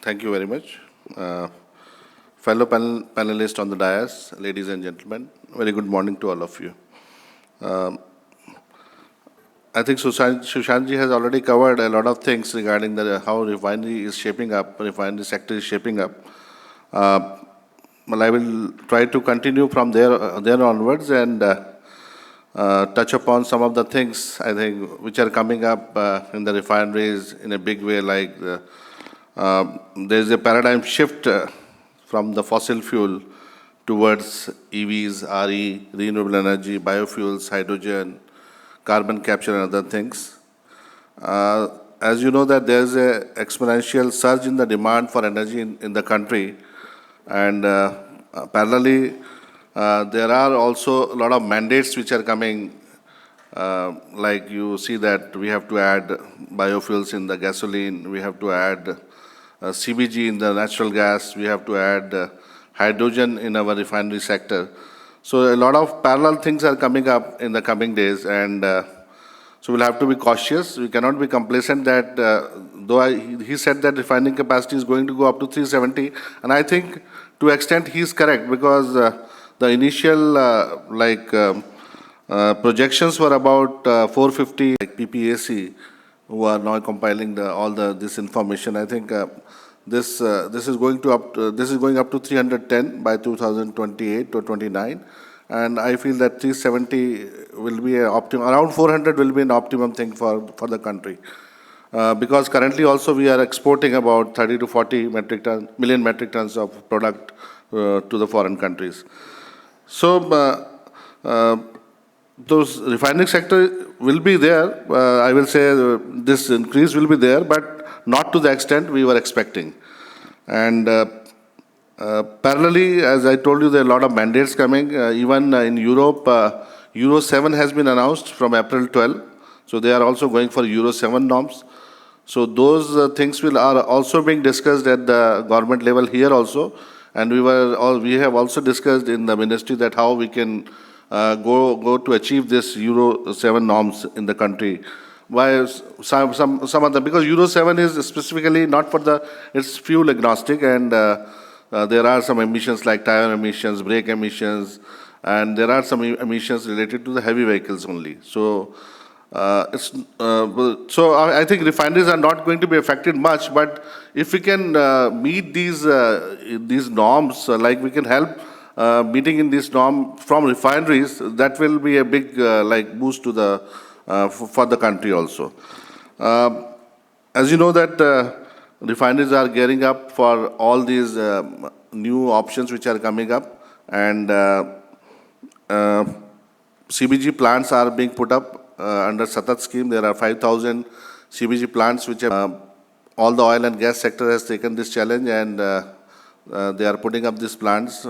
Thank you very much. Uh, Fellow panelists on the dais, ladies and gentlemen, very good morning to all of you. Um, I think Sushantji has already covered a lot of things regarding how refinery is shaping up, refinery sector is shaping up. Well, I will try to continue from there onwards and touch upon some of the things, I think, which are coming up in the refineries in a big way, like there is a paradigm shift from the fossil fuel towards EVs, RE, renewable energy, biofuels, hydrogen, carbon capture and other things. As you know that there is an exponential surge in the demand for energy in the country, and parallelly there are also a lot of mandates which are coming, like you see that we have to add biofuels in the gasoline, we have to add CBG in the natural gas, we have to add hydrogen in our refinery sector. So a lot of parallel things are coming up in the coming days, and so we'll have to be cautious. We cannot be complacent that, he said that refining capacity is going to go up to 370, and I think to extent he is correct, because the initial projections were about 450, like PPAC, who are now compiling this information. I think this is going up to 310 by 2028 or 29, and I feel that 370 will be around 400 will be an optimum thing for the country, because currently also we are exporting about 30 to 40 million metric tons of product to the foreign countries. So those refining sector will be there. I will say this increase will be there, but not to the extent we were expecting. And parallelly, as I told you, there are a lot of mandates coming. Even in Europe, Euro 7 has been announced from April 12. So they are also going for Euro 7 norms. So those things are also being discussed at the government level here also. And we have also discussed in the ministry that how we can go to achieve this Euro 7 norms in the country. Why some of them, because Euro 7 is specifically not for it's fuel agnostic, and there are some emissions like tire emissions, brake emissions, and there are some emissions related to the heavy vehicles only. So I think refineries are not going to be affected much, but if we can meet these norms, like we can help meeting in this norm from refineries, that will be a big boost to for the country also. As you know that refineries are gearing up for all these new options which are coming up, and CBG plants are being put up under Satat scheme. There are 5,000 CBG plants which all the oil and gas sector has taken this challenge, and they are putting up these plants.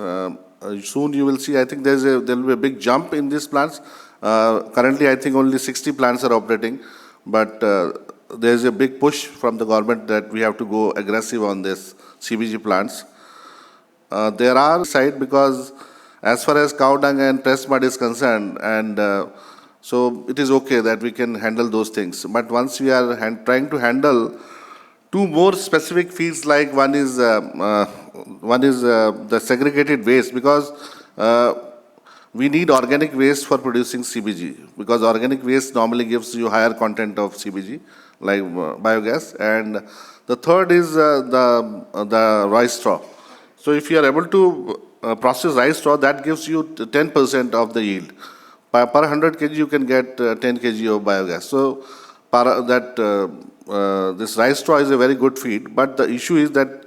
Soon you will see, I think there will be a big jump in these plants. Currently, I think only 60 plants are operating, but there is a big push from the government that we have to go aggressive on this CBG plants. There are side, because as far as cow dung and pressed mud is concerned, and so it is okay that we can handle those things. But once we are trying to handle two more specific fields, like one is the segregated waste, because we need organic waste for producing CBG, because organic waste normally gives you higher content of CBG, like biogas. And the third is the rice straw. So if you are able to process rice straw, that gives you 10% of the yield. Per 100 kg, you can get 10 kg of biogas. So this rice straw is a very good feed, but the issue is that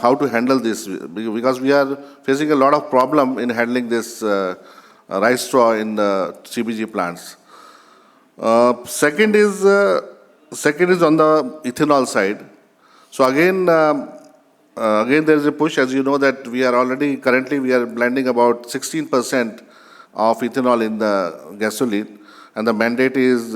how to handle this, because we are facing a lot of problem in handling this rice straw in the CBG plants. Second is on the ethanol side. So again there is a push, as you know, that currently we are blending about 16% of ethanol in the gasoline, and the mandate is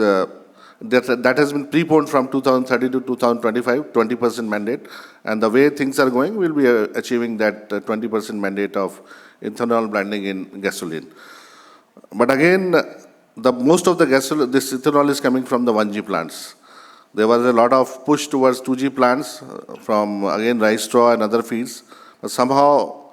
that has been preponed from 2030 to 2025, 20% mandate. And the way things are going, we'll be achieving that 20% mandate of ethanol blending in gasoline. But again, most of the this ethanol is coming from the 1G plants. There was a lot of push towards 2G plants from, again, rice straw and other feeds. But somehow,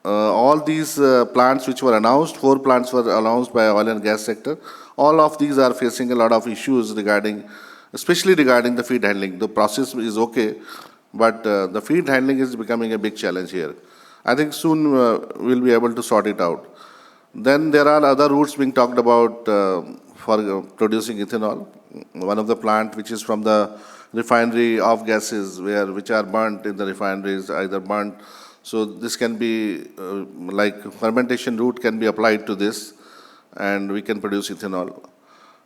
all these plants which were announced, 4 plants were announced by oil and gas sector, all of these are facing a lot of issues regarding, especially regarding the feed handling. The process is okay, but the feed handling is becoming a big challenge here. I think soon we'll be able to sort it out. Then there are other routes being talked about for producing ethanol. One of the plant which is from the refinery of gases which are burnt in the refineries, either burnt. So this can be like fermentation route can be applied to this, and we can produce ethanol.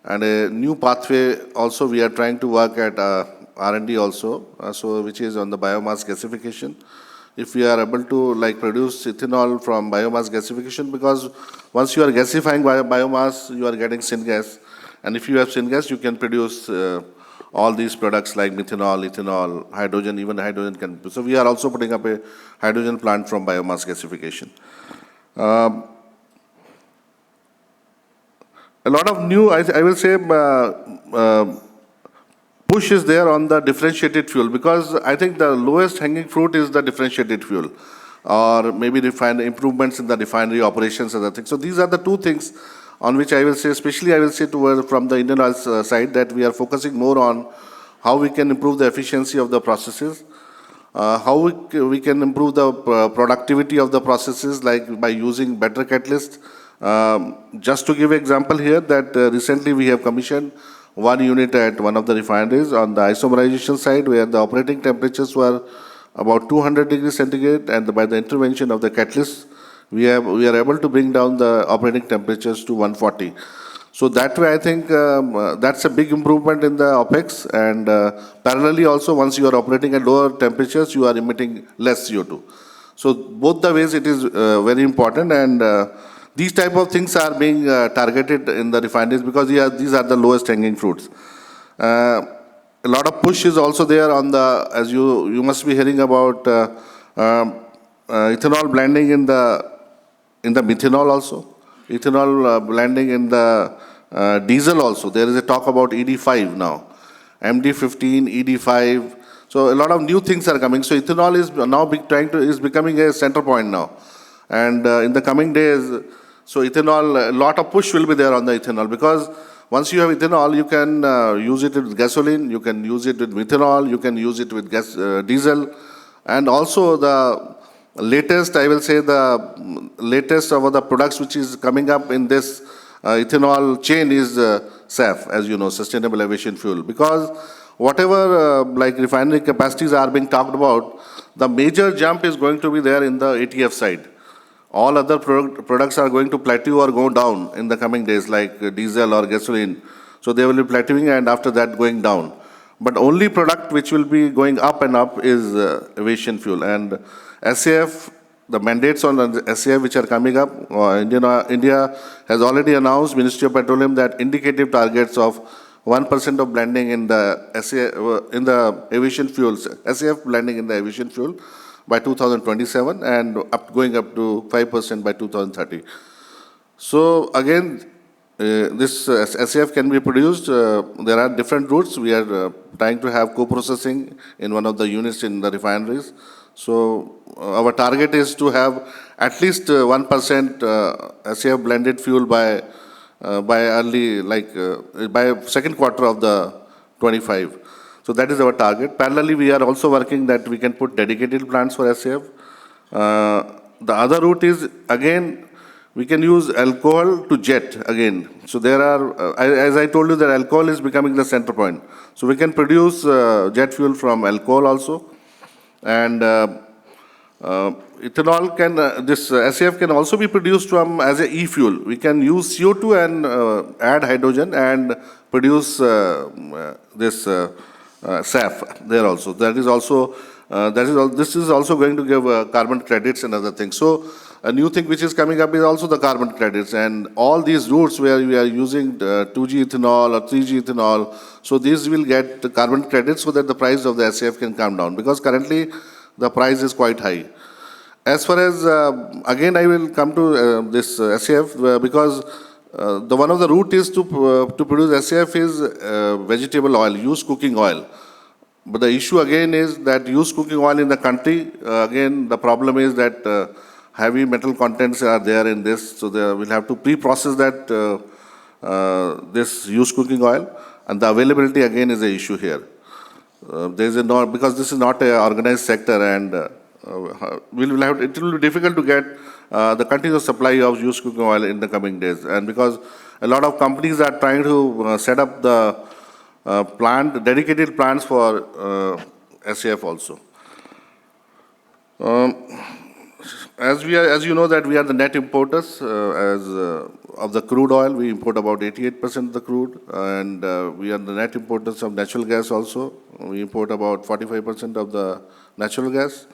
And a new pathway also we are trying to work at R&D also, so which is on the biomass gasification. If we are able to like produce ethanol from biomass gasification, because once you are gasifying biomass, you are getting syngas. And if you have syngas, you can produce all these products like methanol, ethanol, hydrogen, even hydrogen can. So we are also putting up a hydrogen plant from biomass gasification. A lot of new, I will say, push is there on the differentiated fuel, because I think the lowest hanging fruit is the differentiated fuel, or maybe improvements in the refinery operations and other things. So these are the two things on which I will say, especially I will say from the Indian Oil side, that we are focusing more on how we can improve the efficiency of the processes, how we can improve the productivity of the processes, like by using better catalysts. Just to give an example here, that recently we have commissioned one unit at one of the refineries on the isomerization side, where the operating temperatures were about 200 degrees centigrade, and by the intervention of the catalyst, we are able to bring down the operating temperatures to 140. So that way, I think that's a big improvement in the OPEX, and parallelly also, once you are operating at lower temperatures, you are emitting less CO2. So both the ways it is very important, and these type of things are being targeted in the refineries, because these are the lowest hanging fruits. A lot of push is also there on the, as you must be hearing about ethanol blending in the methanol also, ethanol blending in the diesel also. There is a talk about ED5 now, MD15, ED5. So a lot of new things are coming. So ethanol is now is becoming a center point now, and in the coming days. So ethanol, a lot of push will be there on the ethanol, because once you have ethanol, you can use it with gasoline, you can use it with methanol, you can use it with diesel, and also the latest, I will say, the latest of the products which is coming up in this ethanol chain is SAF, as you know, Sustainable Aviation Fuel, because whatever like refinery capacities are being talked about, the major jump is going to be there in the ATF side. All other products are going to plateau or go down in the coming days, like diesel or gasoline. So they will be plateauing, and after that going down. But only product which will be going up and up is aviation fuel. And SAF, the mandates on the SAF which are coming up, India has already announced, Ministry of Petroleum, that indicative targets of 1% of blending in the SAF, in the aviation fuels, SAF blending in the aviation fuel by 2027, and going up to 5% by 2030. So again, this SAF can be produced. There are different routes. We are trying to have co-processing in one of the units in the refineries. So our target is to have at least 1% SAF blended fuel by early, by second quarter of the 25. So that is our target. Parallelly, we are also working that we can put dedicated plants for SAF. The other route is, again, we can use alcohol to jet again. So there are, as I told you, that alcohol is becoming the center point. So we can produce jet fuel from alcohol also. And ethanol can, this SAF can also be produced from as a e-fuel. We can use CO2 and add hydrogen and produce this SAF there also. That is also, this is also going to give carbon credits and other things. So a new thing which is coming up is also the carbon credits, and all these routes where we are using 2G ethanol or 3G ethanol, so these will get the carbon credits so that the price of the SAF can come down, because currently the price is quite high. As far as, again I will come to this SAF, because the one of the route is to produce SAF is vegetable oil, used cooking oil. But the issue again is that used cooking oil in the country, again, the problem is that heavy metal contents are there in this, so we'll have to pre-process that this used cooking oil, and the availability again is an issue here. There is because this is not an organized sector, and it will be difficult to get the continuous supply of used cooking oil in the coming days, and because a lot of companies are trying to set up the dedicated plants for SAF also. As you know that we are the net importers of the crude oil. We import about 88% of the crude, and we are the net importers of natural gas also. We import about 45% of the natural gas,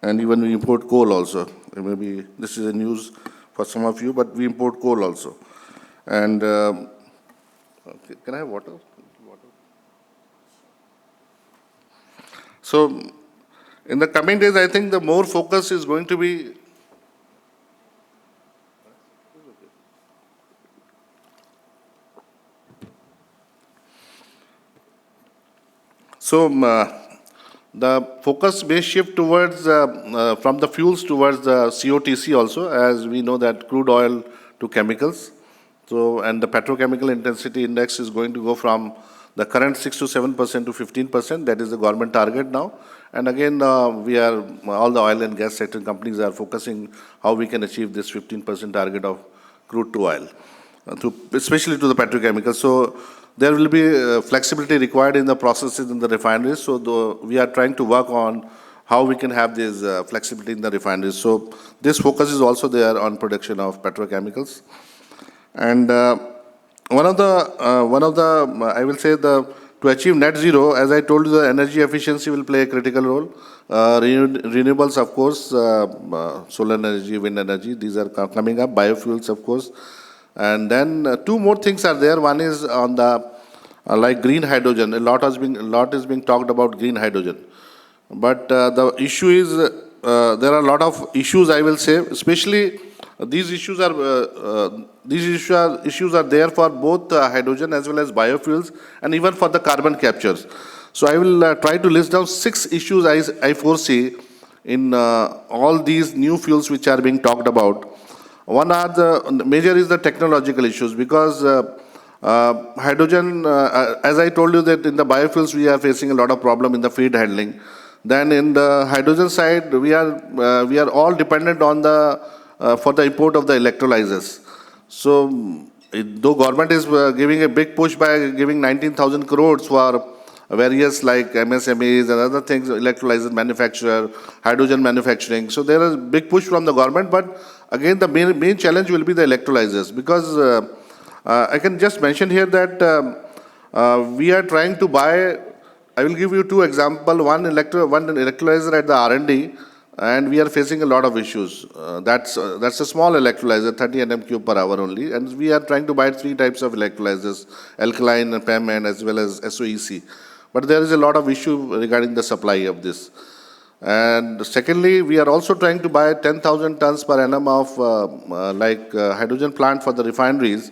and even we import coal also. Maybe this is a news for some of you, but we import coal also. And okay, can I have water? So, in the coming days, I think the more focus is going to be the focus may shift towards from the fuels towards the COTC also, as we know that crude oil to chemicals. So, and the petrochemical intensity index is going to go from the current 6 to 7% to 15%. That is the government target now. And again, all the oil and gas sector companies are focusing how we can achieve this 15% target of crude to oil, especially to the petrochemicals. So there will be flexibility required in the processes in the refineries. So we are trying to work on how we can have this flexibility in the refineries. So this focus is also there on production of petrochemicals. And one of the I will say to achieve net zero, as I told you, the energy efficiency will play a critical role. Renewables, of course, solar energy, wind energy, these are coming up. Biofuels, of course. And then two more things are there. One is on the like green hydrogen. A lot is being talked about green hydrogen. But the issue is there are a lot of issues, I will say, especially these issues are there for both hydrogen as well as biofuels, and even for the carbon captures. So I will try to list down 6 issues I foresee in all these new fuels which are being talked about. One are the major is the technological issues, because hydrogen, as I told you that in the biofuels we are facing a lot of problem in the feed handling. Then in the hydrogen side, we are all dependent on for the import of the electrolyzers. So, though government is giving a big push by giving 19,000 crores for various like MSMEs and other things, electrolyzer manufacturer, hydrogen manufacturing. So there is a big push from the government, but again the main challenge will be the electrolyzers, because I can just mention here that we are trying to buy. I will give you 2 examples. One electrolyzer at the R&D, and we are facing a lot of issues. That's a small electrolyzer, 30 Nm³ per hour only, and we are trying to buy 3 types of electrolyzers, alkaline, PEM, and as well as SOEC. But there is a lot of issue regarding the supply of this. And secondly, we are also trying to buy 10,000 tons per annum of hydrogen plant for the refineries,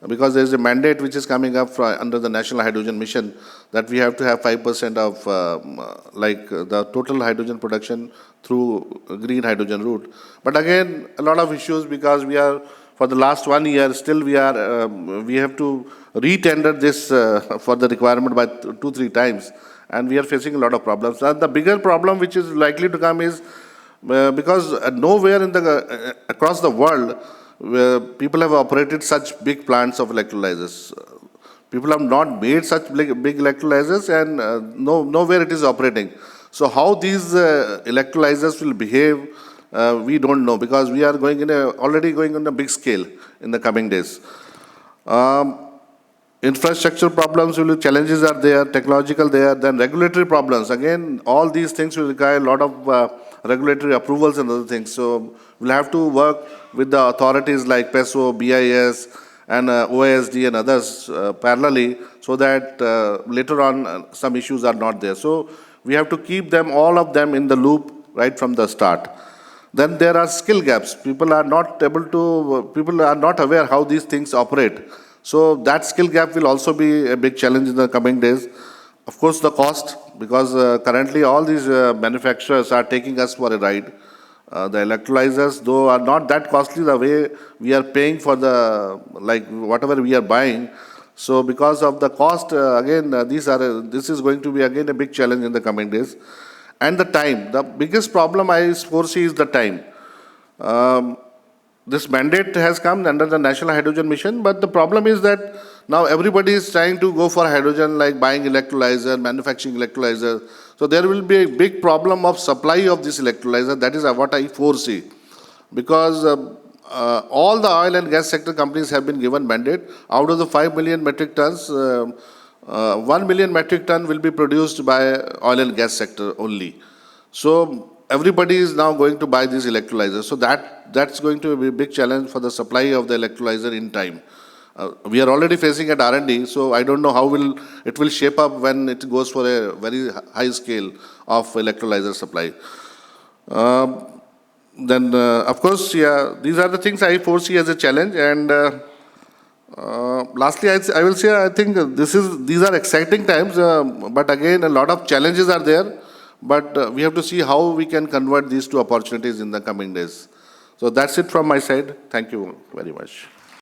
because there is a mandate which is coming up under the National Hydrogen Mission that we have to have 5% of the total hydrogen production through green hydrogen route. But again, a lot of issues, because we are, for the last 1 year, still we have to re-tender this for the requirement by 2-3 times, and we are facing a lot of problems. And the bigger problem which is likely to come is because nowhere across the world people have operated such big plants of electrolyzers. People have not made such big electrolyzers, and nowhere it is operating. So how these electrolyzers will behave, we don't know, because we are already going on a big scale in the coming days. Infrastructure problems, challenges are there, technological there, then regulatory problems. Again, all these things will require a lot of regulatory approvals and other things. So we'll have to work with the authorities like PESO, BIS, and OASD and others parallelly, so that later on some issues are not there. So we have to keep all of them in the loop right from the start. Then there are skill gaps. People are not aware how these things operate. So that skill gap will also be a big challenge in the coming days. Of course, the cost, because currently all these manufacturers are taking us for a ride. The electrolyzers, though, are not that costly the way we are paying for the, like, whatever we are buying. So because of the cost, this is going to be again a big challenge in the coming days. And the time. The biggest problem I foresee is the time. Um, this mandate has come under the National Hydrogen Mission, but the problem is that now everybody is trying to go for hydrogen, like buying electrolyzer, manufacturing electrolyzer. So there will be a big problem of supply of this electrolyzer. That is what I foresee. Because all the oil and gas sector companies have been given mandate. Out of the 5 million metric tons, 1 million metric ton will be produced by oil and gas sector only. So everybody is now going to buy these electrolyzers. So that's going to be a big challenge for the supply of the electrolyzer in time. We are already facing at R&D, so I don't know how it will shape up when it goes for a very high scale of electrolyzer supply. Of course, yeah, these are the things I foresee as a challenge. And lastly, I will say I think these are exciting times, but again, a lot of challenges are there. But we have to see how we can convert these to opportunities in the coming days. So that's it from my side. Thank you very much.